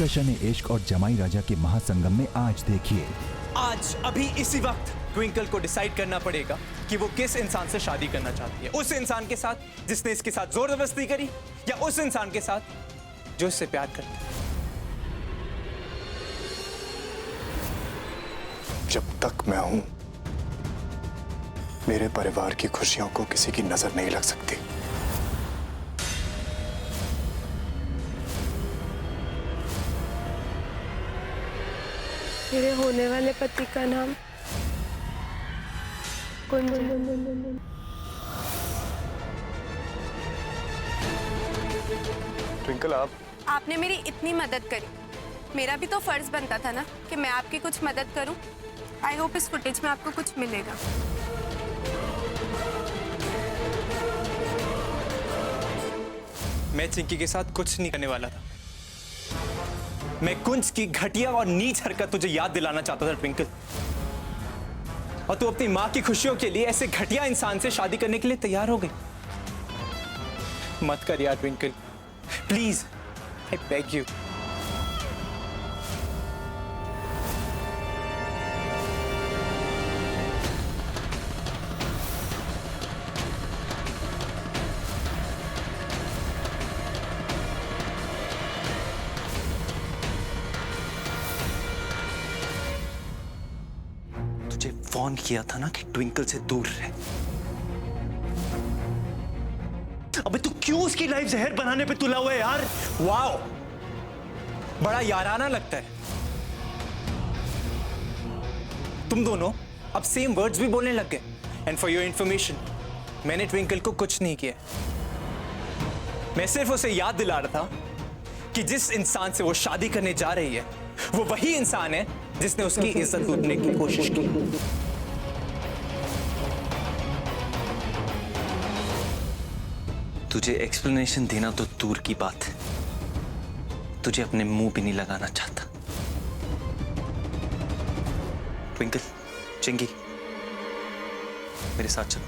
Doctor शन इश्क और जमाई राजा के महासंगम में आज देखिए। आज अभी इसी वक्त ट्विंकल को डिसाइड करना पड़ेगा कि वो किस इंसान से शादी करना चाहती है। उस इंसान के साथ जिसने इसके साथ जोर जबरदस्ती करी, या उस इंसान के साथ जो इससे प्यार करता है। जब तक मैं हूं, मेरे परिवार की खुशियों को किसी की नजर नहीं लग सकती। मेरे होने वाले पति का नाम कुंज है। ट्विंकल, आपने मेरी इतनी मदद करी, मेरा भी तो फर्ज बनता था ना कि मैं आपकी कुछ मदद करूं। आई होप इस फुटेज में आपको कुछ मिलेगा। मैं चिंकी के साथ कुछ नहीं करने वाला था। मैं कुंज की घटिया और नीच हरकत तुझे याद दिलाना चाहता था ट्विंकल, और तू अपनी मां की खुशियों के लिए ऐसे घटिया इंसान से शादी करने के लिए तैयार हो गई। मत कर यार twinkle, please, I beg you. तुझे फोन किया था ना कि ट्विंकल से दूर रहे। अबे तू क्यों उसकी लाइफ जहर बनाने पे तुला हुआ है यार? वाओ, बड़ा याराना लगता है। तुम दोनों अब सेम वर्ड्स भी बोलने लग गए। एंड फॉर योर इंफॉर्मेशन, मैंने ट्विंकल को कुछ नहीं किया। मैं सिर्फ उसे याद दिला रहा था कि जिस इंसान से वो शादी करने जा रही है, वो वही इंसान है जिसने उसकी इज्जत लूटने की कोशिश की। तुझे एक्सप्लेनेशन देना तो दूर की बात है, तुझे अपने मुंह भी नहीं लगाना चाहता। ट्विंकल, चिंकी, मेरे साथ चलो।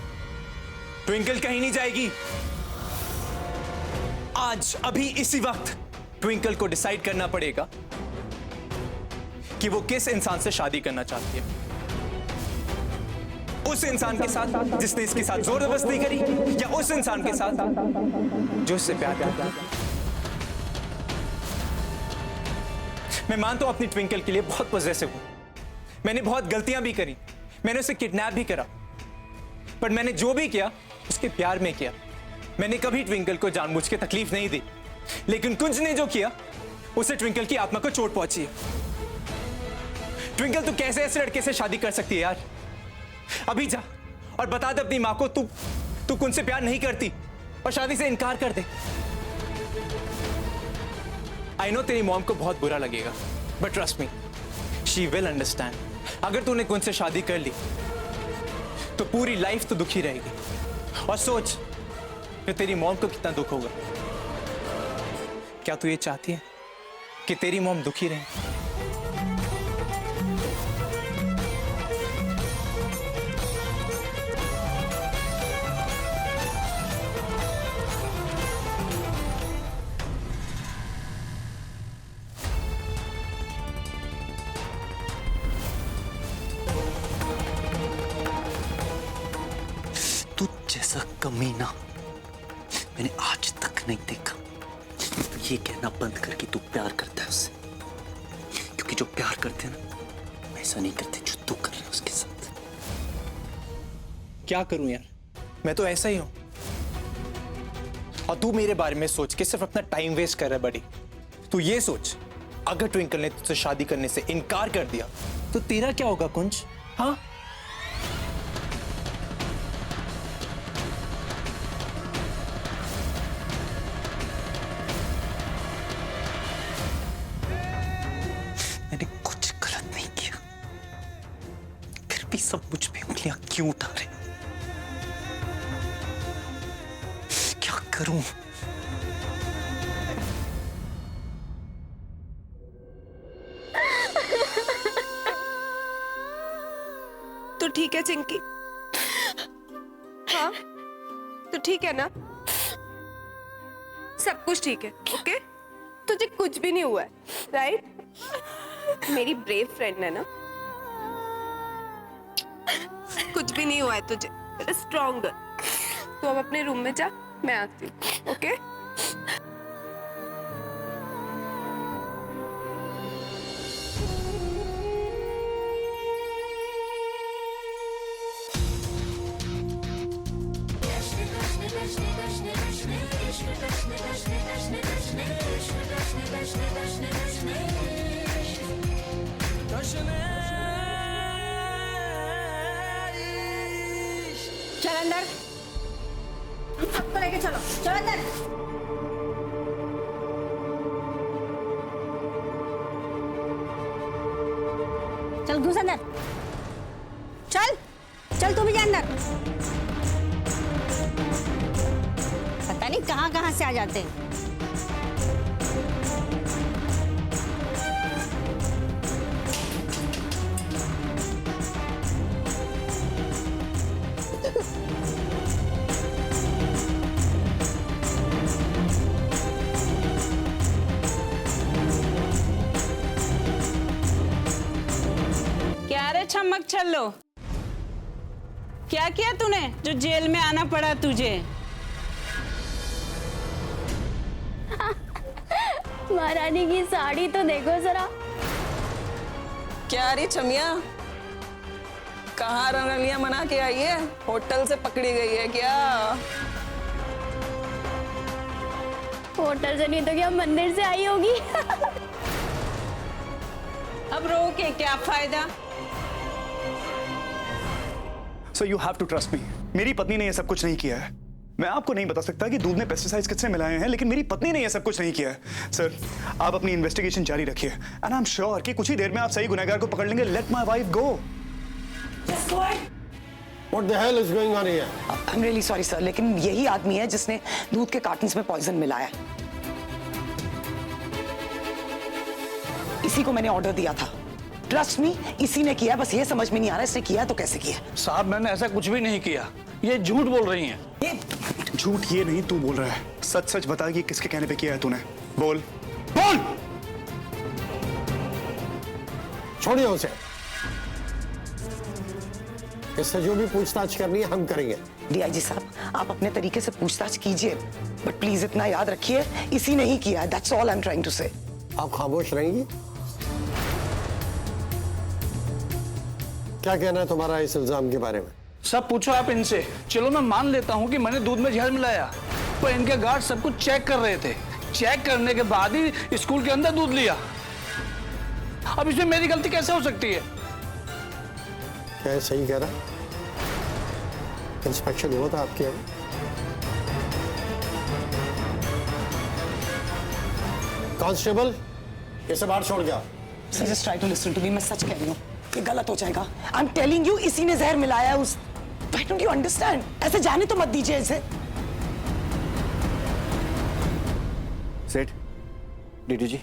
ट्विंकल कहीं नहीं जाएगी। आज अभी इसी वक्त ट्विंकल को डिसाइड करना पड़ेगा कि वो किस इंसान से शादी करना चाहती है। उस इंसान के साथ जिसने इसके साथ जोर जबरदस्ती करी, या उस इंसान के साथ जो इससे प्यार करता है। मैं मानता हूं अपनी ट्विंकल के लिए बहुत पॉजेसिव हूं। मैंने बहुत गलतियां भी करी, मैंने उसे किडनैप भी करा, पर मैंने जो भी किया उसके प्यार में किया। मैंने कभी ट्विंकल को जानबूझ के तकलीफ नहीं दी। लेकिन कुंज ने जो किया, उसे ट्विंकल की आत्मा को चोट पहुंची है। ट्विंकल, तू कैसे ऐसे लड़के से शादी कर सकती है यार? अभी जा और बता दे अपनी मां को तू कुंज से प्यार नहीं करती और शादी से इनकार कर दे। आई नो तेरी मॉम को बहुत बुरा लगेगा, but trust me, she will understand. अगर तूने कुंज से शादी कर ली तो पूरी लाइफ तो दुखी रहेगी। और सोच कि तेरी मॉम को कितना दुख होगा। क्या तू ये चाहती है कि तेरी मॉम दुखी रहे? तू जैसा कमीना मैंने आज तक नहीं देखा। ये कहना बंद कर कि तू प्यार करता है उससे, क्योंकि जो प्यार करते हैं ना, ऐसा नहीं करते जो तू कर रहा है उसके साथ। क्या करूं यार, मैं तो ऐसा ही हूं। और तू मेरे बारे में सोच के सिर्फ अपना टाइम वेस्ट कर रहा है बड़ी। तू ये सोच, अगर ट्विंकल ने तुझसे शादी करने से इनकार कर दिया तो तेरा क्या होगा कुंज? हाँ, मैंने कुछ गलत नहीं किया, फिर भी सब मुझ पे उंगलियां क्यों उठा रहे? क्या करूं? तू ठीक है चिंकी? हाँ, तू ठीक है ना? सब कुछ ठीक है, ओके? तुझे कुछ भी नहीं हुआ है, राइट? मेरी ब्रेव फ्रेंड है ना। कुछ भी नहीं हुआ है तुझे, स्ट्रॉन्ग। तू अब अपने रूम में जा, मैं आती हूँ, ओके? चल अंदर, सबको लेके चलो, चलो अंदर। चल घुस अंदर, चल चल तू भी जा अंदर। पता नहीं कहाँ कहाँ से आ जाते हैं। क्या रे छमक छल्लो, क्या किया तूने जो जेल में आना पड़ा तुझे? महारानी की साड़ी तो देखो जरा। क्या रे छमिया, कहाँ रंगलियां मना के आई है? होटल से पकड़ी गई है क्या? होटल से नहीं तो क्या मंदिर से आई होगी। अब रो के क्या फायदा? Sir you have to trust me, मेरी पत्नी ने यह सब कुछ नहीं किया है। मैं आपको नहीं बता सकता कि दूध में पेस्टिसाइड्स किसने मिलाए हैं, लेकिन मेरी पत्नी ने यह सब कुछ नहीं किया है। सर आप अपनी इन्वेस्टिगेशन जारी रखिए एंड आई एम श्योर कि कुछ ही देर में आप सही गुनहगार को पकड़ लेंगे। Let my wife go. What the hell is going on here? I'm really sorry sir, लेकिन यही आदमी है जिसने दूध के कार्टन्स में पॉइजन मिलाया है। इसी को मैंने ऑर्डर दिया था। ट्रस्ट मी, इसी ने किया। बस ये समझ में नहीं आ रहा इसने किया तो कैसे किया। साहब मैंने ऐसा कुछ भी नहीं किया, ये झूठ बोल रही हैं। ये झूठ ये नहीं तू बोल रहा है, सच सच बता कि किसके कहने पे किया है तूने। बोल बोल। छोड़िए उसे, इससे जो भी पूछताछ करनी है हम करेंगे। डीआईजी साहब, आप अपने तरीके से पूछताछ कीजिए, बट प्लीज इतना याद रखिए इसी ने ही किया है। That's all I am trying to say. आप खामोश रहेंगी? क्या कहना है तुम्हारा इस इल्जाम के बारे में? सब पूछो आप इनसे। चलो मैं मान लेता हूँ कि मैंने दूध में जहर मिलाया, पर इनके गार्ड सब कुछ चेक कर रहे थे। चेक करने के बाद ही स्कूल के अंदर दूध लिया। अब इसमें मेरी गलती कैसे हो सकती है? क्या सही कह रहा? इंस्पेक्शन हुआ था आपके यहाँ? कांस्टेबल, इसे बाहर छोड़ गया। Sir just try to listen to me, मैं सच कह रही हूँ, ये गलत हो जाएगा। आई एम टेलिंग यू, इसी ने जहर मिलाया है उस। Why don't you understand? ऐसे जाने तो मत दीजिए इसे। सेठ, डीडी जी,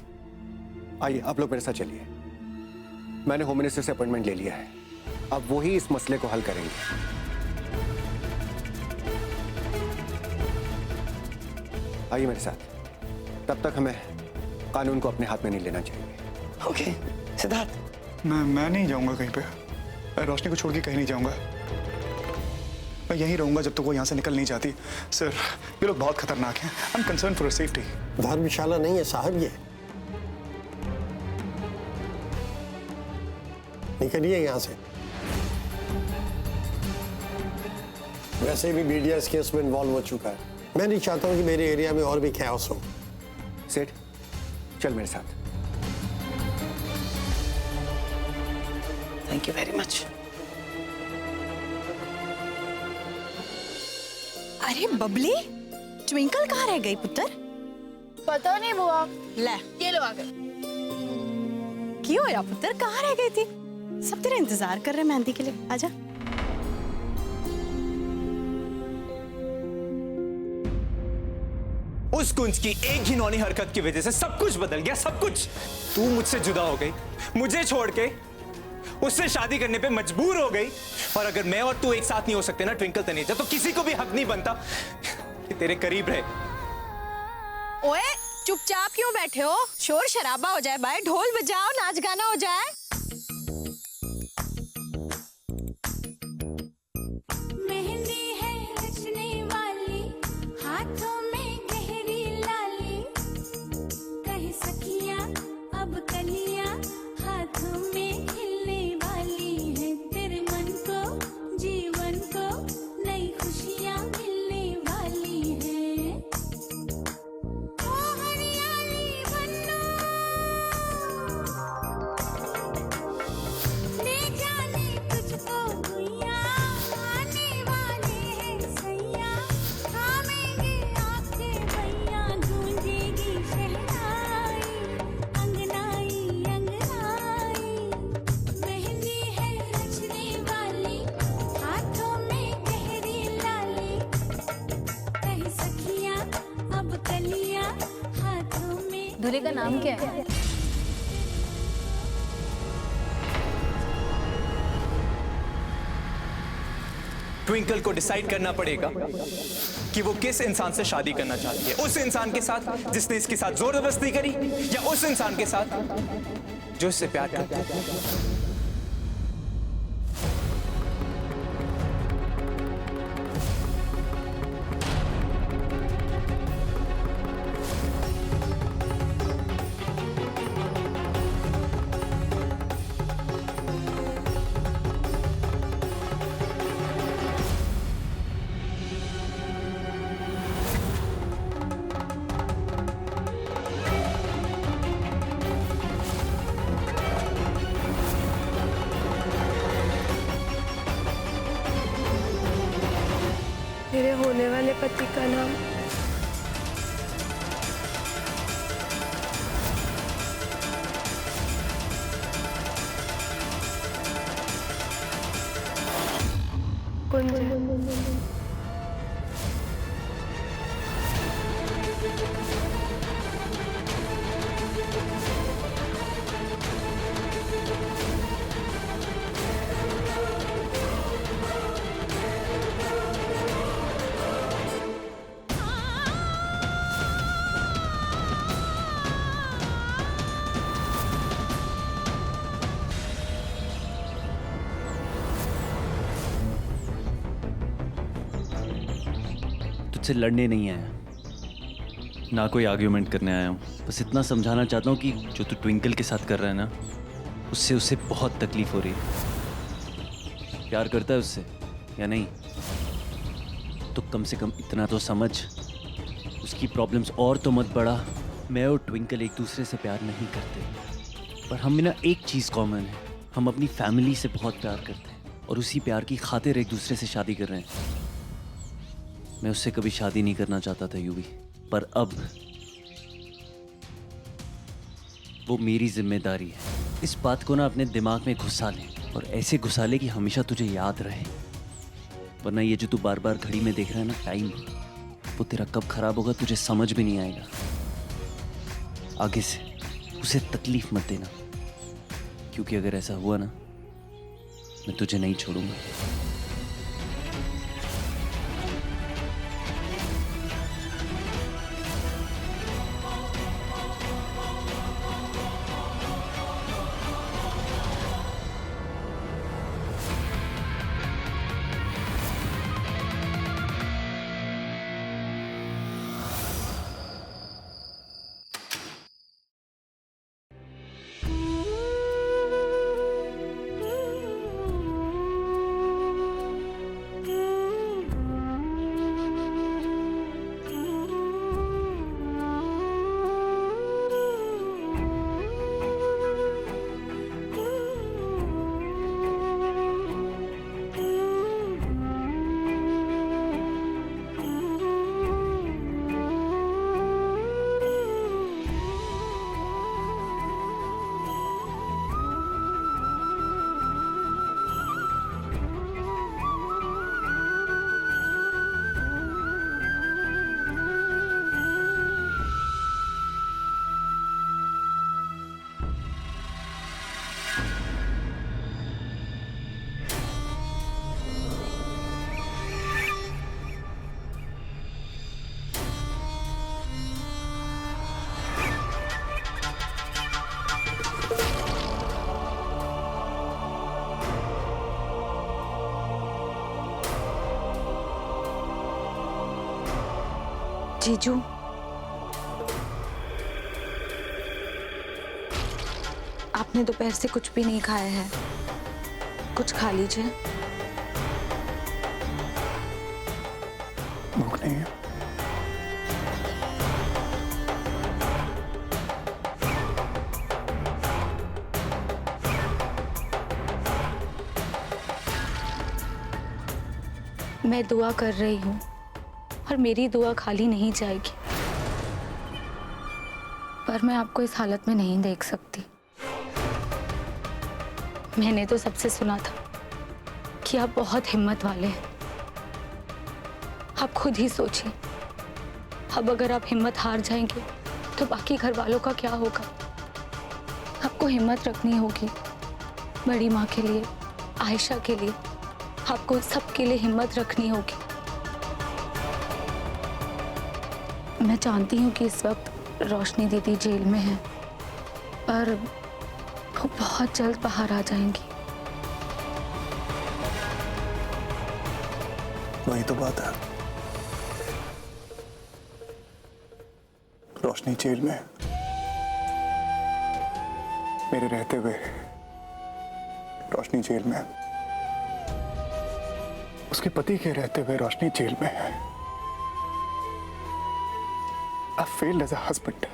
आइए आप लोग मेरे साथ चलिए। मैंने होम मिनिस्टर से अपॉइंटमेंट ले लिया है, अब वो ही इस मसले को हल करेंगे। आइए मेरे साथ। तब तक हमें कानून को अपने हाथ में नहीं लेना चाहिए। ओके सिद्धार्थ। मैं नहीं जाऊंगा कहीं पे, रोशनी को छोड़ के कहीं नहीं जाऊंगा। मैं यहीं रहूंगा जब तक वो यहाँ से निकल नहीं जाती। सर ये लोग बहुत खतरनाक हैं। I am concern for safety. Dharamshala नहीं है साहब ये। निकलिए यहाँ से। वैसे भी मीडिया इस केस में इन्वॉल्व हो चुका है। मैं नहीं चाहता हूँ कि मेरे एरिया में और भी कैओस हो। सेठ चल मेरे साथ। Thank you very much. अरे बबली, ट्विंकल कहाँ रह गई पुत्र? पता नहीं बुआ, ले ये लो आ गए। क्यों या पुत्र, कहाँ रह गई थी? सब तेरा इंतजार कर रहे हैं मेहंदी के लिए, आजा। उस कुंज की एक ही नौनी हरकत की वजह से सब कुछ बदल गया, सब कुछ। तू मुझसे जुदा हो गई, मुझे छोड़ के उससे शादी करने पे मजबूर हो गई। और अगर मैं और तू एक साथ नहीं हो सकते ना ट्विंकल तनेजा, तो किसी को भी हक नहीं बनता कि तेरे करीब रहे। ओए चुपचाप क्यों बैठे हो? शोर शराबा हो जाए भाई, ढोल बजाओ, नाच गाना हो जाए। मेहंदी है रचने वाली, हाथों में गहरी लाली, कहे सखियां अब कलियां हाथों में खिलने वाली है, तेरे मन को जीवन को नई खुशियां मिलने वाली है। ओ हरियाली बन्नो, ले जाने तुझको गुइया, आने वाले हैं सैया, थामेंगे आपके भैया, गूंजेगी शहनाई, अंगनाई अंगनाई। मेहंदी है रचने वाली, हाथों में गहरी लाली, कहीं सखियां अब कलियां हाथों में। दूल्हे का नाम क्या है? ट्विंकल को डिसाइड करना पड़ेगा कि वो किस इंसान से शादी करना चाहती है। उस इंसान के साथ जिसने इसके साथ जोर जबरदस्ती करी, या उस इंसान के साथ जो इससे प्यार करता है। मेरे होने वाले पति का नाम कुंज। तुझसे लड़ने नहीं आया, ना कोई आर्ग्यूमेंट करने आया हूँ। बस इतना समझाना चाहता हूँ कि जो तू ट्विंकल के साथ कर रहा है ना, उससे उसे बहुत तकलीफ हो रही है। प्यार करता है उससे या नहीं? तो कम से कम इतना तो समझ, उसकी प्रॉब्लम्स और तो मत बढ़ा। मैं और ट्विंकल एक दूसरे से प्यार नहीं करते, पर हम में ना एक चीज़ कॉमन है, हम अपनी फैमिली से बहुत प्यार करते हैं और उसी प्यार की खातिर एक दूसरे से शादी कर रहे हैं। मैं उससे कभी शादी नहीं करना चाहता था यूवी, पर अब वो मेरी जिम्मेदारी है। इस बात को ना अपने दिमाग में घुसा ले, और ऐसे घुसा ले कि हमेशा तुझे याद रहे, वरना ये जो तू बार बार घड़ी में देख रहा है ना टाइम, वो तेरा कब खराब होगा तुझे समझ भी नहीं आएगा। आगे से उसे तकलीफ मत देना, क्योंकि अगर ऐसा हुआ ना, मैं तुझे नहीं छोड़ूंगा। जीजू, आपने दोपहर से कुछ भी नहीं खाया है, कुछ खा लीजिए। भूख नहीं है। मैं दुआ कर रही हूँ और मेरी दुआ खाली नहीं जाएगी, पर मैं आपको इस हालत में नहीं देख सकती। मैंने तो सबसे सुना था कि आप बहुत हिम्मत वाले हैं। आप खुद ही सोचिए, अब अगर आप हिम्मत हार जाएंगे तो बाकी घर वालों का क्या होगा। आपको हिम्मत रखनी होगी, बड़ी माँ के लिए, आयशा के लिए, आपको सबके लिए हिम्मत रखनी होगी। मैं जानती हूँ कि इस वक्त रोशनी दीदी जेल में है, पर वो बहुत जल्द बाहर आ जाएंगी। वही तो बात है, रोशनी जेल में है। मेरे रहते हुए रोशनी जेल में है। उसके पति के रहते हुए रोशनी जेल में है। I failed as a husband.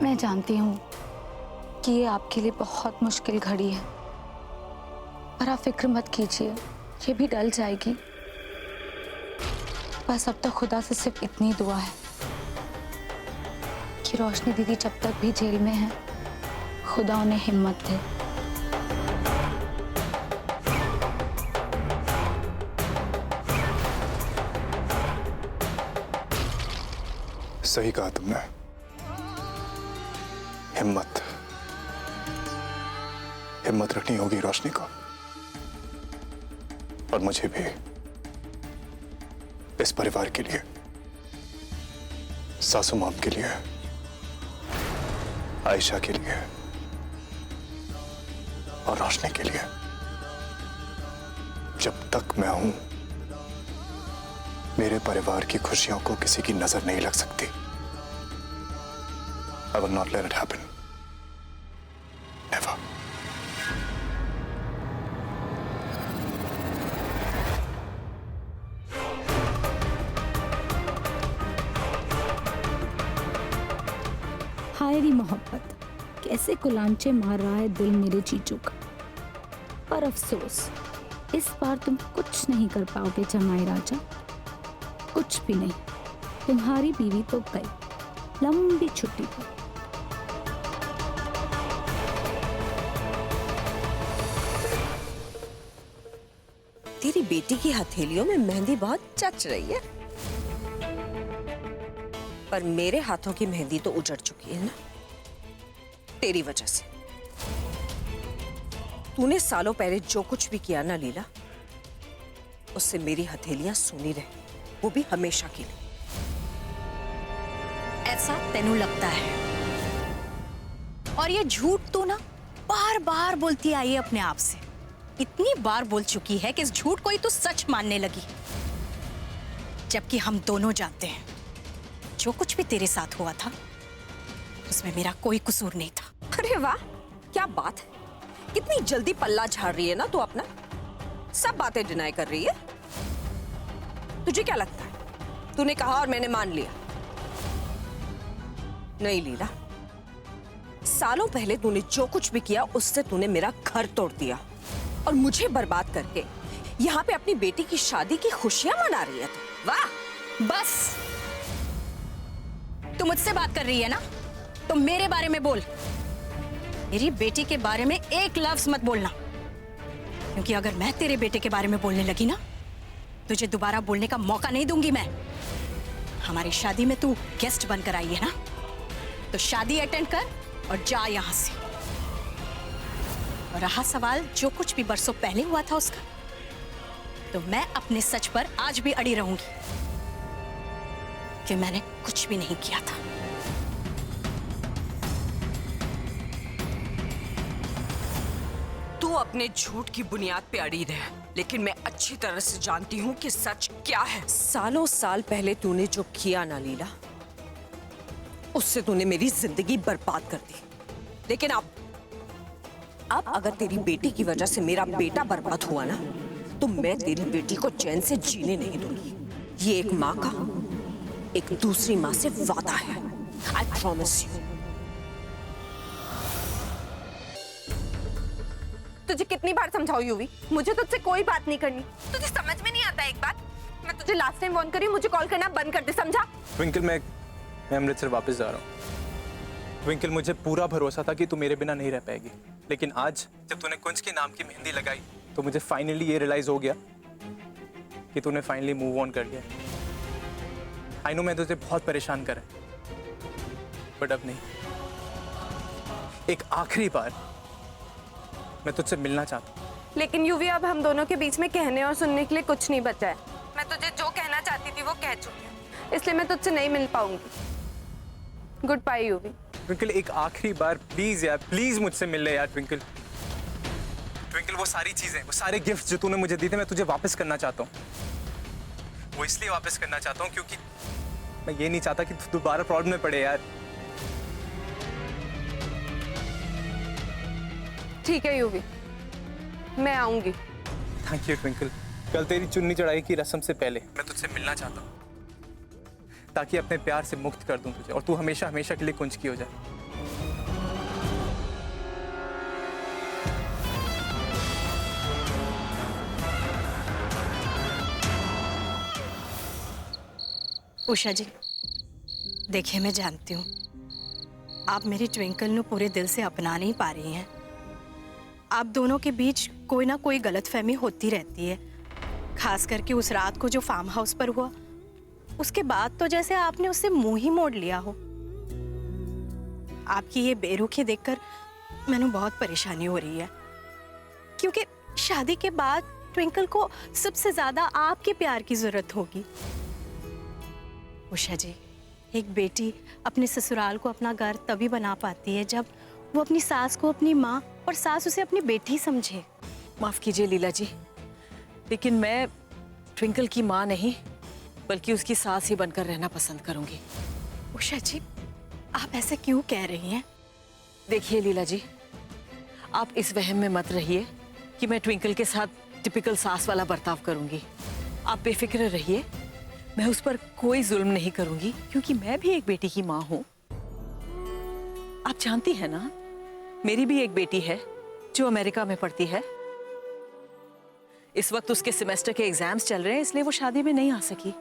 मैं जानती हूँ कि ये आपके लिए बहुत मुश्किल घड़ी है, पर आप फिक्र मत कीजिए, ये भी टल जाएगी। बस अब तक खुदा से सिर्फ इतनी दुआ है कि रोशनी दीदी जब तक भी जेल में है, खुदा उन्हें हिम्मत दे। सही कहा तुमने, हिम्मत हिम्मत रखनी होगी रोशनी को, और मुझे भी, इस परिवार के लिए, सासू माम के लिए, आयशा के लिए और रोशनी के लिए। जब तक मैं हूं, मेरे परिवार की खुशियों को किसी की नजर नहीं लग सकती। I will not let it happen. Never. हाय री मोहब्बत, कैसे कुलांचे मार रहा है दिल मेरे जीजू का। पर अफसोस, इस बार तुम कुछ नहीं कर पाओगे जमाई राजा, कुछ भी नहीं। तुम्हारी बीवी तो गई लंबी छुट्टी पर। तेरी बेटी की हथेलियों में मेहंदी बहुत जच रही है, पर मेरे हाथों की मेहंदी तो उजड़ चुकी है ना, तेरी वजह से। तूने सालों पहले जो कुछ भी किया ना लीला, उससे मेरी हथेलियां सूनी रहे, वो भी हमेशा के लिए। ऐसा तेनू लगता है, और ये झूठ तो ना बार बार बोलती आई है अपने आप से। इतनी बार बोल चुकी है कि इस झूठ को ही तो सच मानने लगी, जबकि हम दोनों जानते हैं जो कुछ भी तेरे साथ हुआ था उसमें मेरा कोई कसूर नहीं था। अरे वाह, क्या बात है, कितनी जल्दी पल्ला झाड़ रही है ना तू अपना, सब बातें डिनाई कर रही है। तुझे क्या लगता है तूने कहा और मैंने मान लिया? नहीं लीला, सालों पहले तूने जो कुछ भी किया उससे तूने मेरा घर तोड़ दिया और मुझे बर्बाद करके यहाँ पे अपनी बेटी की शादी की खुशियां मना रही है तू। वाह, बस तू मुझसे बात कर रही है ना, तो मेरे बारे में बोल। मेरी बेटी के बारे में एक लफ्ज मत बोलना, क्योंकि अगर मैं तेरे बेटे के बारे में बोलने लगी ना, तुझे दोबारा बोलने का मौका नहीं दूंगी मैं। हमारी शादी में तू गेस्ट बनकर आई है ना, तो शादी अटेंड कर और जा यहां से। और रहा सवाल जो कुछ भी बरसों पहले हुआ था उसका, तो मैं अपने सच पर आज भी अड़ी रहूंगी कि मैंने कुछ भी नहीं किया था। तू अपने झूठ की बुनियाद पे अड़ी रहे, लेकिन मैं अच्छी तरह से जानती हूँ कि सच क्या है। सालों साल पहले तूने जो किया ना लीला, उससे तूने मेरी जिंदगी बर्बाद कर दी। लेकिन अब अगर तेरी बेटी की वजह से मेरा बेटा बर्बाद हुआ ना, तो मैं तेरी बेटी को चैन से जीने नहीं दूंगी। ये एक माँ का एक दूसरी माँ से वादा है। I promise you. तुझे कितनी बार समझाऊं यूवी, मुझे तुझसे कोई बात नहीं करनी। तुझे समझ में नहीं आता एक बात? मैं तुझे लास्ट टाइम वार्न करी, मुझे कॉल करना बंद कर दे, समझा? ट्विंकल, मैं अमृतसर वापस जा रहा हूँ। ट्विंकल, मुझे पूरा भरोसा था कि तू मेरे बिना नहीं रह पाएगी, लेकिन आज जब तूने कुंज के नाम की मेहंदी लगाई तो मुझे फाइनली ये रियलाइज हो गया कि तूने फाइनली मूव ऑन कर लिया। आई नो मैं तुझे बहुत परेशान करा, बट अब नहीं। एक आखिरी बार मैं तुझसे मिलना चाहता हूँ। लेकिन यूवी, अब हम दोनों के बीच में कहने और सुनने के लिए कुछ नहीं बचा है। मैं तुझे जो कहना चाहती थी वो कह चुकी हूँ, इसलिए मैं तुझसे नहीं मिल पाऊंगी। Good bye UV. ट्विंकल, एक आखिरी बार प्लीज यार, प्लीज मुझसे मिल ले यार ट्विंकल। ट्विंकल, वो सारी चीजें, वो सारे गिफ्ट जो तूने मुझे दिए थे, मैं तुझे वापस करना चाहता हूँ। वो इसलिए वापस करना चाहता हूँ क्योंकि मैं ये नहीं चाहता कि तू दोबारा प्रॉब्लम में पड़े यार। ठीक है यूवी, मैं आऊंगी। Thank you twinkle. कल तेरी चुन्नी चढ़ाई की रस्म से पहले मैं तुझसे मिलना चाहता हूँ, ताकि अपने प्यार से मुक्त कर दूं तुझे और तू हमेशा हमेशा के लिए कुंज की हो जाए। उषा जी, देखिए मैं जानती हूँ आप मेरी ट्विंकल ਨੂੰ पूरे दिल से अपना नहीं पा रही हैं। आप दोनों के बीच कोई ना कोई गलतफहमी होती रहती है, खास करके उस रात को जो फार्म हाउस पर हुआ, उसके बाद तो जैसे आपने उससे मुंह ही मोड़ लिया हो। आपकी ये बेरुखी देखकर मैंने बहुत परेशानी हो रही है, क्योंकि शादी के बाद ट्विंकल को सबसे ज्यादा आपके प्यार की जरूरत होगी। उषा जी, एक बेटी अपने ससुराल को अपना घर तभी बना पाती है जब वो अपनी सास को अपनी माँ और सास उसे अपनी बेटी समझे। माफ कीजिए लीला जी, लेकिन मैं ट्विंकल की माँ नहीं बल्कि उसकी सास ही बनकर रहना पसंद करूंगी। उषा जी, आप ऐसे क्यों कह रही हैं? देखिए लीला जी, आप इस वहम में मत रहिए कि मैं ट्विंकल के साथ टिपिकल सास वाला बर्ताव करूंगी। आप बेफिक्र रहिए, मैं उस पर कोई जुल्म नहीं करूंगी, क्योंकि मैं भी एक बेटी की माँ हूं। आप जानती हैं ना, मेरी भी एक बेटी है जो अमेरिका में पढ़ती है। इस वक्त उसके सेमेस्टर के एग्जाम्स चल रहे हैं, इसलिए वो शादी में नहीं आ सकी।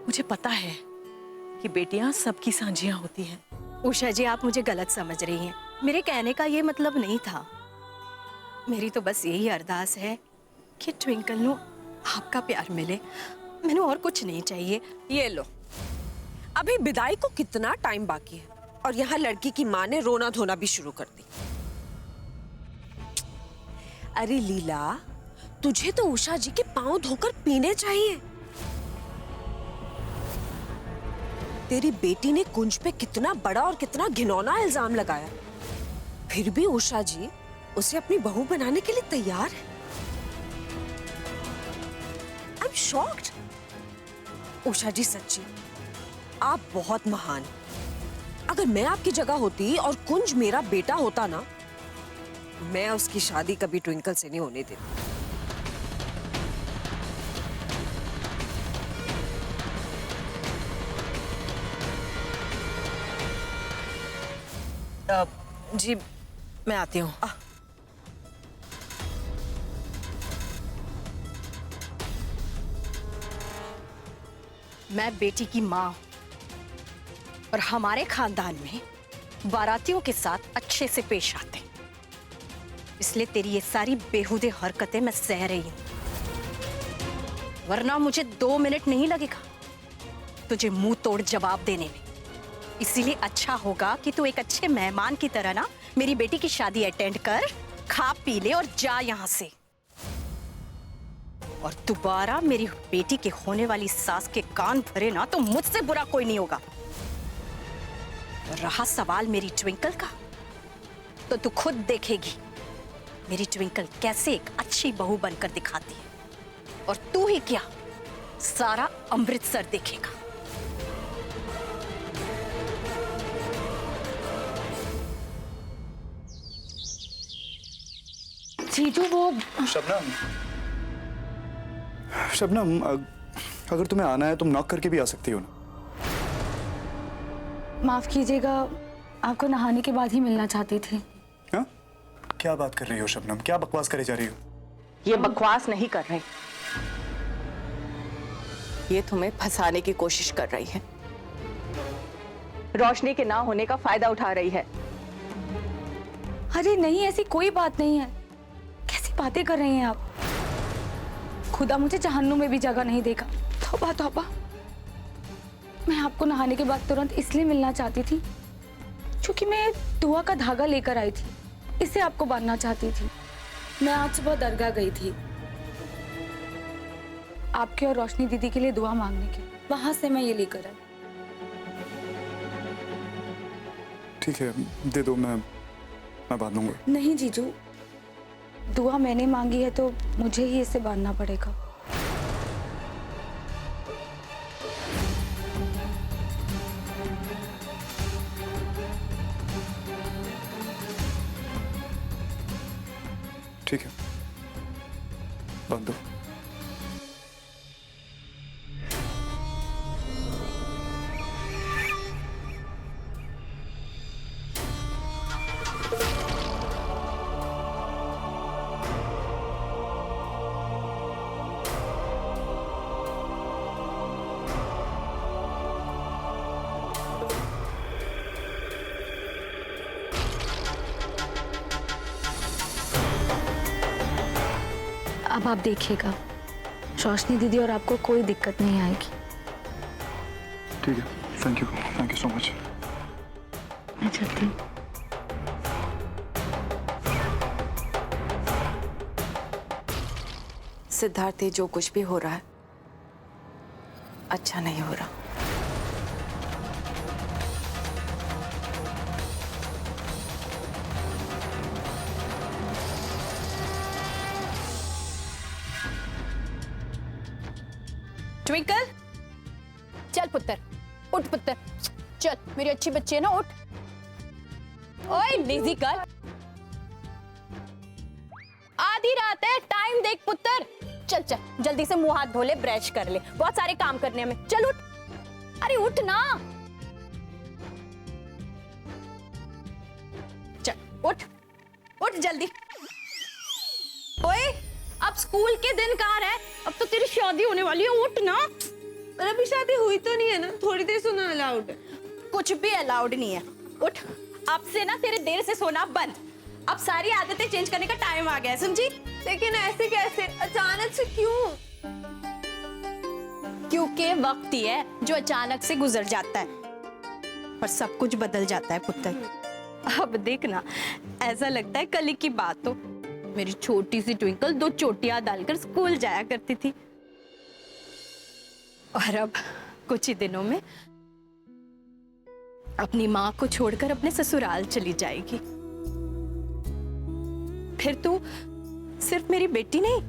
मुझे पता है कि बेटियां सबकी सांझियां होती हैं। उषा जी, आप मुझे गलत समझ रही हैं। मेरे कहने का ये मतलब नहीं था। मेरी तो बस यही अरदास है कि ट्विंकल ਨੂੰ आपका प्यार मिले। मैंने और कुछ नहीं चाहिए। ये लो, अभी विदाई को कितना टाइम बाकी है और यहाँ लड़की की माँ ने रोना धोना भी शुरू कर दी। अरे लीला, तुझे तो उषा जी के पांव धोकर पीने चाहिए। तेरी बेटी ने कुंज पे कितना बड़ा और कितना घिनौना इल्जाम लगाया, फिर भी उषा जी उसे अपनी बहू बनाने के लिए तैयार है। I am shocked. Usha ji, सच्ची आप बहुत महान। अगर मैं आपकी जगह होती और कुंज मेरा बेटा होता ना, मैं उसकी शादी कभी ट्विंकल से नहीं होने देती। जी मैं आती हूँ। मैं बेटी की माँ हूं और हमारे खानदान में बारातियों के साथ अच्छे से पेश आते हैं, इसलिए तेरी ये सारी बेहुदे हरकतें मैं सह रही हूं, वरना मुझे 2 मिनट नहीं लगेगा तुझे मुंह तोड़ जवाब देने में। इसीलिए अच्छा होगा कि तू एक अच्छे मेहमान की तरह ना मेरी बेटी की शादी अटेंड कर, खा पी ले और जा यहां से। और दोबारा मेरी बेटी के होने वाली सास के कान भरे ना तो मुझसे बुरा कोई नहीं होगा। रहा सवाल मेरी ट्विंकल का, तो तू खुद देखेगी मेरी ट्विंकल कैसे एक अच्छी बहू बनकर दिखाती है। और तू ही क्या, सारा अमृतसर देखेगा। जीजू वो शबनम, शबनम अगर तुम्हें आना है तुम नॉक करके भी आ सकती हो ना। माफ कीजिएगा, आपको नहाने के बाद ही मिलना चाहती थी। हाँ? क्या बात कर रही हो शबनम, क्या बकवास करे जा रही हो? ये बकवास नहीं कर रही, ये तुम्हें फंसाने की कोशिश कर रही है, रोशनी के ना होने का फायदा उठा रही है। अरे नहीं, ऐसी कोई बात नहीं है। कैसी बातें कर रही हैं आप? खुदा मुझे जहन्नुम में भी जगह नहीं देगा। तौबा तौबा। मैं आपको नहाने के बाद तुरंत इसलिए मिलना चाहती थी क्योंकि मैं दुआ का धागा लेकर आई थी, इसे आपको बांधना चाहती थी। मैं आज सुबह दरगाह गई थी आपके और रोशनी दीदी के लिए दुआ मांगने के, वहां से मैं ये लेकर आई। ठीक है, दे दो, मैं बांध दूंगा। नहीं जीजू, दुआ मैंने मांगी है तो मुझे ही इसे बांधना पड़ेगा। ठीक है, बांध दो। अब आप देखिएगा, रोशनी दीदी और आपको कोई दिक्कत नहीं आएगी। ठीक है, थैंक यू सो मच। मैं चलती हूँ। सिद्धार्थ, ये जो कुछ भी हो रहा है अच्छा नहीं हो रहा। ट्विंकल, चल पुत्र, उठ पुत्र, चल मेरी अच्छी बच्ची है ना, उठ। ओए लेजी गर्ल, आधी रात है, टाइम देख पुत्र। चल चल जल्दी से मुंह हाथ धो ले, ब्रश कर ले, बहुत सारे काम करने हैं हमें। चल उठ, अरे उठ ना। चल उठ, उठ जल्दी। ओए, अब स्कूल के दिन कहाँ रहे? अब तो तेरी शादी होने वाली है, उठ ना। पर अभी शादी हुई तो नहीं है ना, थोड़ी देर सोना अलाउड है। कुछ भी अलाउड नहीं है, उठ। अब से ना तेरे देर से सोना बंद। अब सारी आदतें चेंज करने का टाइम आ गया है, समझी? लेकिन ऐसे कैसे, अचानक से क्यों? क्योंकि वक्त ही है जो अचानक से गुजर जाता है और सब कुछ बदल जाता है पुत्र। अब देखना, ऐसा लगता है कल की बात हो, मेरी छोटी सी ट्विंकल 2 चोटियां डालकर स्कूल जाया करती थी और अब कुछ ही दिनों में अपनी माँ को छोड़कर अपने ससुराल चली जाएगी। फिर तू सिर्फ मेरी बेटी नहीं,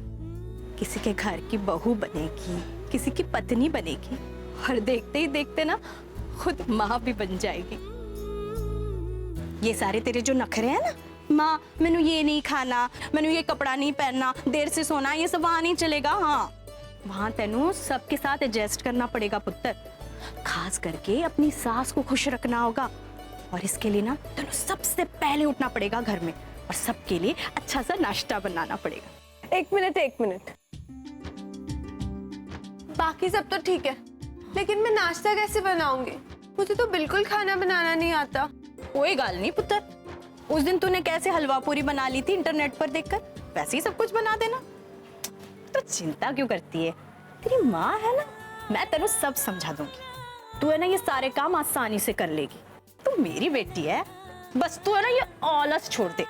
किसी के घर की बहू बनेगी, किसी की पत्नी बनेगी और देखते ही देखते ना खुद माँ भी बन जाएगी। ये सारे तेरे जो नखरे हैं ना, माँ मैंने ये नहीं खाना, मैंने ये कपड़ा नहीं पहनना, देर से सोना, ये सब वहां नहीं चलेगा। हाँ, वहां तेनू सबके साथ एडजस्ट करना पड़ेगा पुत्र। खास करके अपनी सास को खुश रखना होगा और इसके लिए ना तेनू सबसे पहले उठना पड़ेगा घर में और सबके लिए अच्छा सा नाश्ता बनाना पड़ेगा। एक मिनट, बाकी सब तो ठीक है, लेकिन मैं नाश्ता कैसे बनाऊंगी? मुझे तो बिल्कुल खाना बनाना नहीं आता। कोई गाल नहीं पुत्र, उस दिन तूने कैसे हलवा पूरी बना ली थी इंटरनेट पर देखकर, वैसे ही सब कुछ बना देना। तो चिंता क्यों करती है, तेरी माँ है ना, मैं तेरे सब समझा दूंगी। तू है ना ये सारे काम आसानी से कर लेगी, तू मेरी बेटी है, बस तू है ना ये आलस छोड़ दे।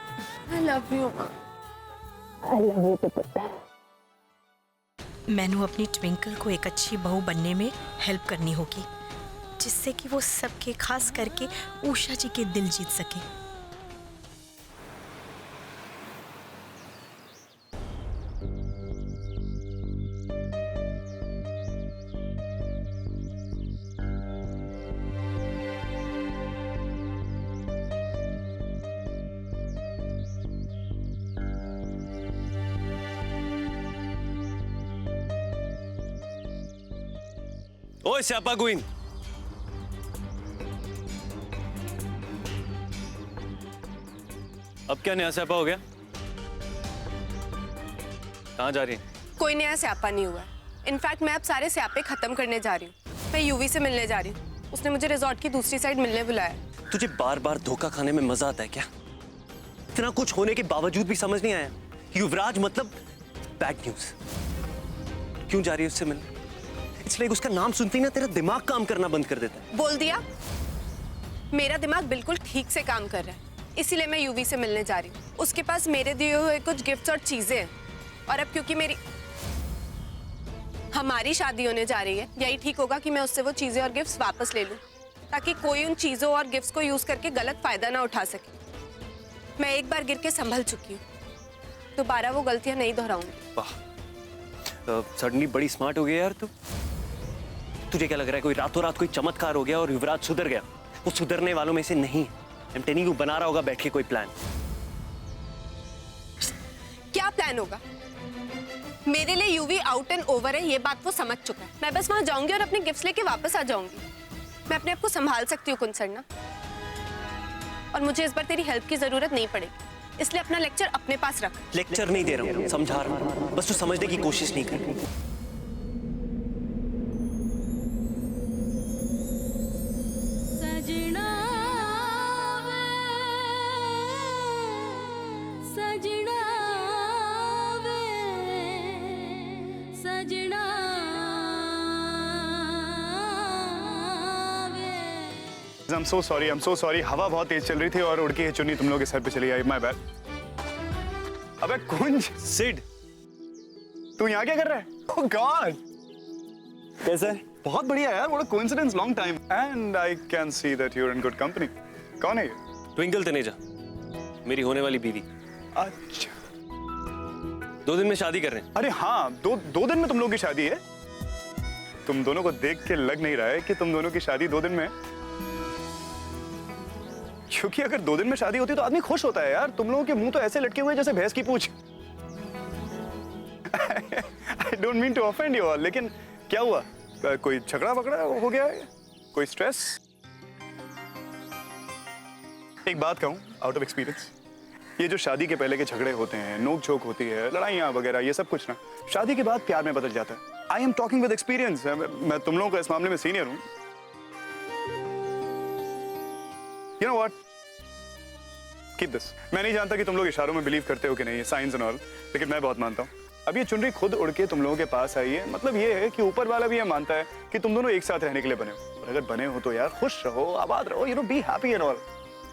I love you, माँ। I love you पुत्र। मैनू अपनी ट्विंकल को एक अच्छी बहू बनने में हेल्प करनी होगी, जिससे कि वो सबके, खास करके उषा जी के दिल जीत सके। ओए स्यापा क्वीन, अब क्या नया स्यापा हो गया? कहाँ जा रही है? कोई नया स्यापा नहीं हुआ। इनफैक्ट मैं अब सारे स्यापे खत्म करने जा रही हूँ। मैं यूवी से मिलने जा रही हूँ। उसने मुझे रिजॉर्ट की दूसरी साइड मिलने बुलाया। तुझे बार बार धोखा खाने में मजा आता है क्या? इतना कुछ होने के बावजूद भी समझ नहीं आया? युवराज मतलब बैड न्यूज। क्यों जा रही है उससे मिलने? इसलिए उसका नाम सुनते ही ना तेरा दिमाग काम करना बंद कर देता है। बोल दिया, मेरा दिमाग बिल्कुल ठीक से काम कर रहा है, इसीलिए मैं यूवी से मिलने जा रही हूँ। उसके पास मेरे दिए हुए कुछ गिफ्ट्स और चीजें हैं, और अब क्योंकि हमारी शादी होने जा रही है, यही ठीक होगा कि मैं उससे वो चीजें और गिफ्ट्स वापस ले लूं, ताकि कोई उन चीजों और गिफ्ट्स को यूज करके गलत फायदा ना उठा सके। मैं एक बार गिर के संभल चुकी हूँ, दोबारा वो गलतियां नहीं दोहराऊंगी। वाह, सडनली बड़ी स्मार्ट हो गई यार तू। तुझे क्या लग रहा है कोई रातों रात कोई चमत्कार हो गया और युवराज सुधर गया? वो सुधरने वालों में से नहीं है। I'm telling you, बना रहा होगा बैठ के कोई प्लान। क्या प्लान होगा? मेरे लिए यूवी आउट एंड ओवर है, ये बात वो समझ चुका है। मैं बस वहां जाऊंगी और अपने गिफ्ट्स लेके वापस आ जाऊंगी। मैं अपने आप को संभाल सकती हूँ कुंसरना, और मुझे इस बार तेरी हेल्प की जरूरत नहीं पड़ेगी, इसलिए अपना लेक्चर अपने पास रख। लेक्चर नहीं दे रहा हूँ, समझा रहा हूँ, बस तू समझने की कोशिश नहीं कर। I'm so sorry, I'm so sorry. हवा बहुत तेज चल रही थी और उड़ के चुन्नी तुम लोगों के सर पे चली आई। My bad. अबे कुंज, सिड, तू यहाँ क्या कर रहा है? Oh God. कैसा है? बहुत बढ़िया यार, what a coincidence, long time. And I can see that you're in good company. कौन है ये? ट्विंकल तनेजा, मेरी होने वाली बीवी। अच्छा। 2 दिन में शादी कर रहे हैं। अरे हाँ, दो दिन में तुम लोगों की शादी है। तुम दोनों को देख के लग नहीं रहा है कि तुम दोनों की शादी 2 दिन में है। क्योंकि अगर 2 दिन में शादी होती तो आदमी खुश होता है यार। तुम लोगों के मुंह तो ऐसे लटके हुए जैसे भैंस की पूंछ। I don't mean to offend you all, लेकिन क्या हुआ? कोई झगड़ा वगड़ा हो गया है? कोई स्ट्रेस? एक बात कहूं आउट ऑफ एक्सपीरियंस, ये जो शादी के पहले के झगड़े होते हैं, नोक झोंक होती है, लड़ाइयाँ वगैरह, ये सब कुछ ना शादी के बाद प्यार में बदल जाता है। I am talking with experience. मैं तुम लोगों का इस मामले में सीनियर हूं। You know what? Keep this. मैं नहीं जानता कि तुम लोग इशारों में बिलीव करते हो कि नहीं, साइंस एंड ऑल, लेकिन मैं बहुत मानता हूँ। अब ये चुनरी खुद उड़ के तुम लोगों के पास आई है, मतलब ये है कि ऊपर वाला भी ये मानता है कि तुम दोनों एक साथ रहने के लिए बने हो। और अगर बने हो तो यार खुश रहो, आबाद रहो, you know, be happy and all.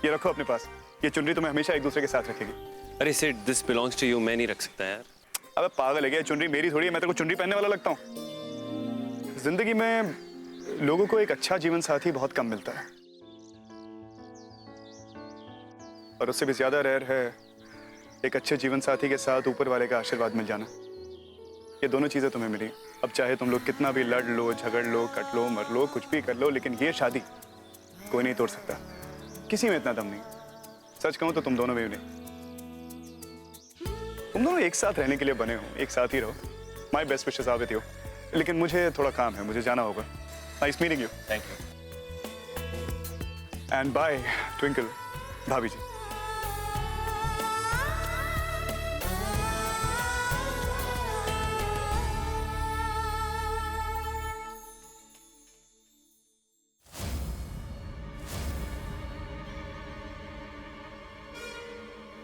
ये रखो अपने पास, ये चुनरी तुम्हें हमेशा एक दूसरे के साथ रखेगी। अरे Sid, this belongs to you, मैं नहीं रख सकता यार। अबे पागल है क्या? चुनरी मेरी थोड़ी है, मैं तेरे को चुनरी पहनने वाला लगता हूँ? जिंदगी में लोगों को एक अच्छा जीवन साथी बहुत कम मिलता है, और उससे भी ज्यादा रेयर है एक अच्छे जीवन साथी के साथ ऊपर वाले का आशीर्वाद मिल जाना। ये दोनों चीजें तुम्हें मिली। अब चाहे तुम लोग कितना भी लड़ लो, झगड़ लो, कट लो, मर लो, कुछ भी कर लो, लेकिन ये शादी कोई नहीं तोड़ सकता। किसी में इतना दम नहीं। सच कहूं तो तुम दोनों में भी नहीं। तुम दोनों एक साथ रहने के लिए बने हो, एक साथ ही रहो। My best wishes are with you. लेकिन मुझे थोड़ा काम है, मुझे जाना होगा। Nice meeting you. Thank you. And bye Twinkle, भाभी जी।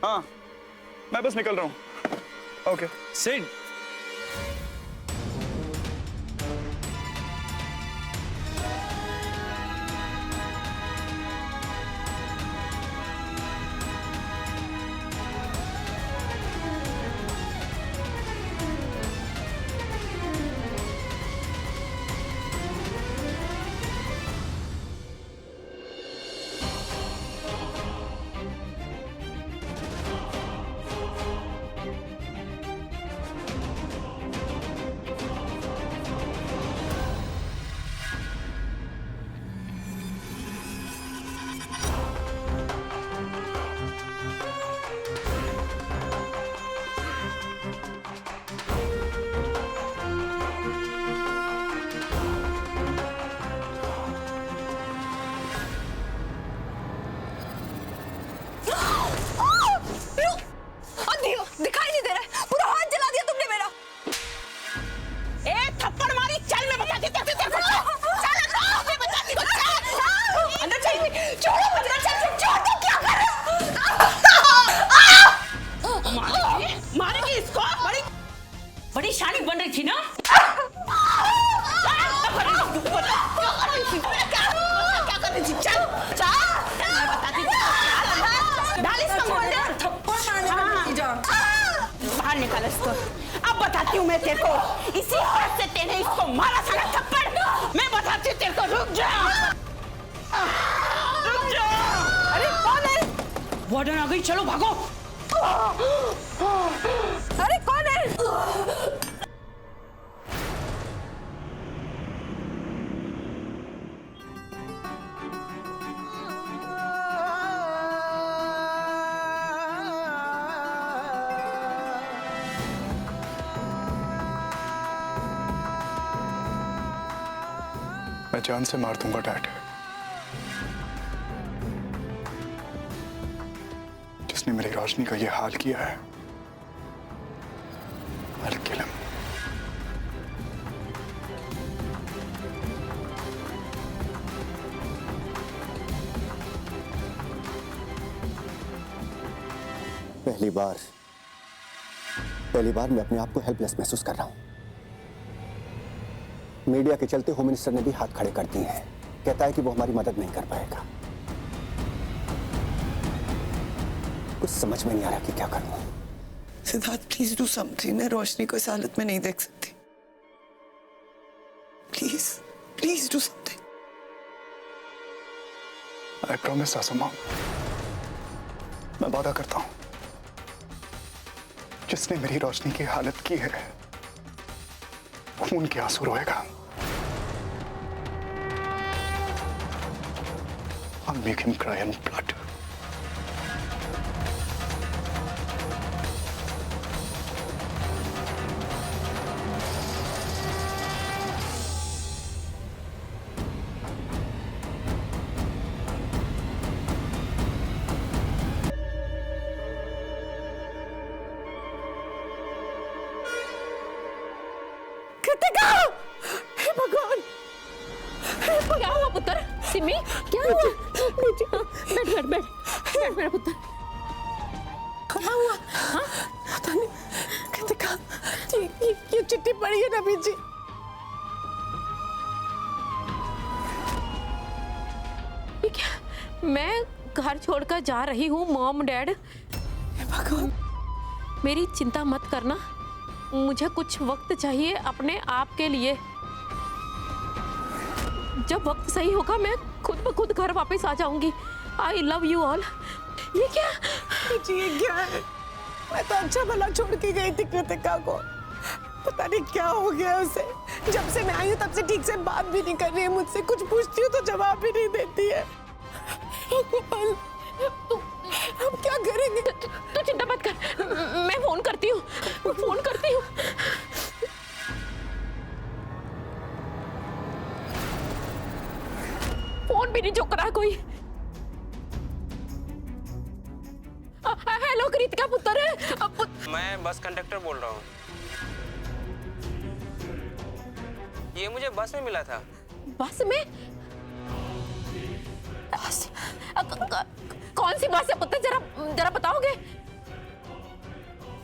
हाँ, मैं बस निकल रहा हूँ। ओके। सिड, निशानी बन रही थी ना? क्या कर रही थी? चल मैं बताती हूँ। डाल इसका गोल्डन थप्पड़ मारने का बाहर निकाल इसको। अब बताती हूँ मैं तेरे को। इसी हाथ से तेरे इसको मारा था ना थप्पड़। मैं बताती हूँ तेरे को। रुक जा। अरे कौन है? वार्डन आ गई, चलो भागो। अरे कौन है? मैं जान से मार दूंगा डैड। जिसने मेरी रोशनी का ये हाल किया है, I'll kill him. पहली बार मैं अपने आप को हेल्पलेस महसूस कर रहा हूं। मीडिया के चलते होम मिनिस्टर ने भी हाथ खड़े कर दिए हैं। कहता है कि वो हमारी मदद नहीं कर पाएगा। कुछ समझ में नहीं आ रहा कि क्या करूं। Siddharth please do something. मैं रोशनी को इस हालत में नहीं देख सकती। Please please do something. I promise आसमा, मैं वादा करता हूं, जिसने मेरी रोशनी की हालत की है, खून के आंसू रोएगा। I'll make him cry in blood. क्या हुआ पुत्र? सिमी क्या हुआ? बैठ बैठ बैठ बैठ मेरा पुत्र। क्या हुआ? हाँ? पता नहीं। कृतिका, ये चिट्ठी पढ़ी है नबी जी। ये क्या? मैं घर छोड़कर जा रही हूँ मॉम डैड। भगवान, मेरी चिंता मत करना, मुझे कुछ वक्त चाहिए अपने आप के लिए। जब वक्त सही होगा मैं खुद ब खुद घर वापस आ जाऊंगी। I love you all. ये क्या? जी ये क्या है? मैं तो अच्छा भला छोड़ के गई थी कृतिका को। पता नहीं क्या हो गया उसे। जब से मैं आई हूँ तब से ठीक से बात भी नहीं कर रही है मुझसे। कुछ पूछती हूँ तो जवाब भी नहीं देती है। अब क्या करेंगे? तू चिंता मत कर, मैं फोन करती हूँ। फोन भी नहीं चुक रहा कोई। हेलो कृतिका पुत्र है। मैं बस कंडक्टर बोल रहा हूँ। ये मुझे बस में मिला था। बस में? कौन सी बस है पुत्र? जरा बताओगे?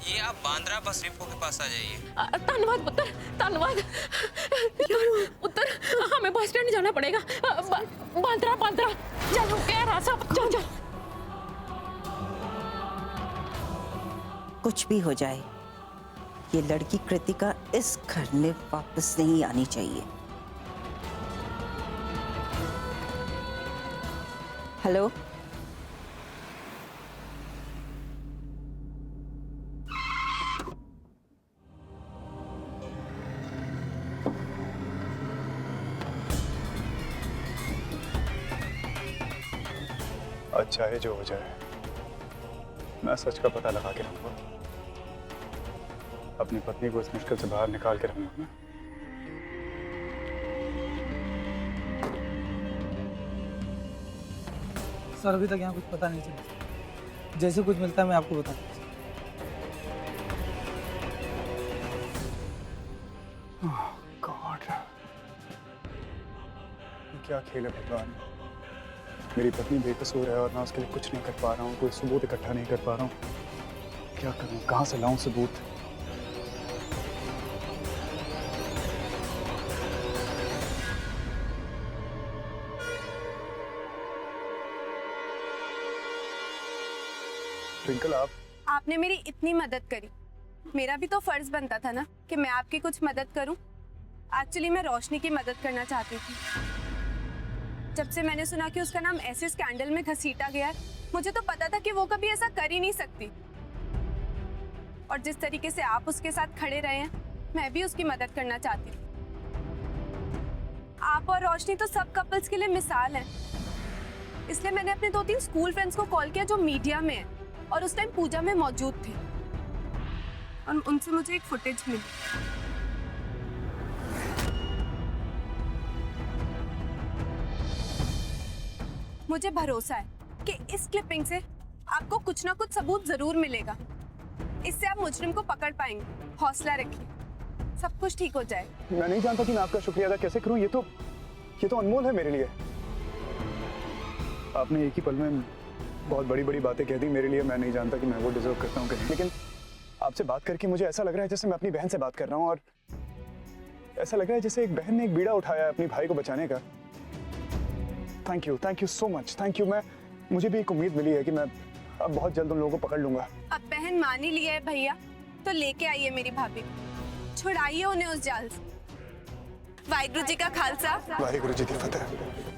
ये आप बांद्रा बस डिपो के पास आ जाइए। धन्यवाद पुत्र, धन्यवाद। पुत्र हमें बस स्टैंड जाना पड़ेगा। बांद्रा चलो कह रहा सब। चल कुछ भी हो जाए, ये लड़की कृतिका इस घर में वापस नहीं आनी चाहिए। हेलो, अच्छा है जो हो जाए, मैं सच का पता लगा के रहूंगा। अपनी पत्नी को इस मुश्किल से बाहर निकाल के रहूंगा मैं। सर अभी तक यहाँ कुछ पता नहीं चला। जैसे कुछ मिलता है मैं आपको बता दूंगा। गॉड, क्या खेल है भगवान। मेरी पत्नी बेकसूर है और मैं उसके लिए कुछ नहीं कर पा रहा हूँ, कोई सबूत इकट्ठा नहीं कर पा रहा हूँ। क्या करूँ, कहाँ से लाऊं सबूत? ट्विंकल आप आपने मेरी इतनी मदद करी, मेरा भी तो फर्ज बनता था ना कि मैं आपकी कुछ मदद करूं। एक्चुअली मैं रोशनी की मदद करना चाहती थी। जब से मैंने सुना कि उसका नाम ऐसे स्कैंडल में घसीटा गया है, मुझे तो पता था कि वो कभी ऐसा कर ही नहीं सकती। और जिस तरीके से आप उसके साथ खड़े रहे हैं, मैं भी उसकी मदद करना चाहती थी। आप और रोशनी तो सब कपल्स के लिए मिसाल हैं। इसलिए मैंने अपने 2-3 स्कूल फ्रेंड्स को कॉल किया जो मीडिया में है और उस टाइम पूजा में मौजूद थे, और उनसे मुझे एक फुटेज मिली। मुझे भरोसा है कि इस क्लिपिंग से आपको कुछ ना कुछ सबूत जरूर मिलेगा। इससे आप मुजरिम को पकड़ पाएंगे। हौसला रखिए, सब कुछ ठीक हो जाए। मैं नहीं जानता कि मैं आपका शुक्रिया अदा कैसे करूं। ये तो अनमोल है मेरे लिए। आपने एक ही पल में बहुत बड़ी बड़ी बातें कह दी मेरे लिए। मैं नहीं जानता कि मैं वो डिजर्व करता हूँ कहीं, लेकिन आपसे बात करके मुझे ऐसा लग रहा है जैसे मैं अपनी बहन से बात कर रहा हूँ, और ऐसा लग रहा है जैसे एक बहन ने एक बीड़ा उठाया है अपनी भाई को बचाने का। Thank you so much, thank you. मुझे भी एक उम्मीद मिली है कि मैं अब बहुत जल्द उन लोगों को पकड़ लूंगा। अब बहन मान ही लिया है भैया, तो लेके आइए मेरी भाभी को, छुड़ाइए उन्हें उस जाल से। वाहिगुरु जी का खालसा, वाहिगुरु जी की फतेह।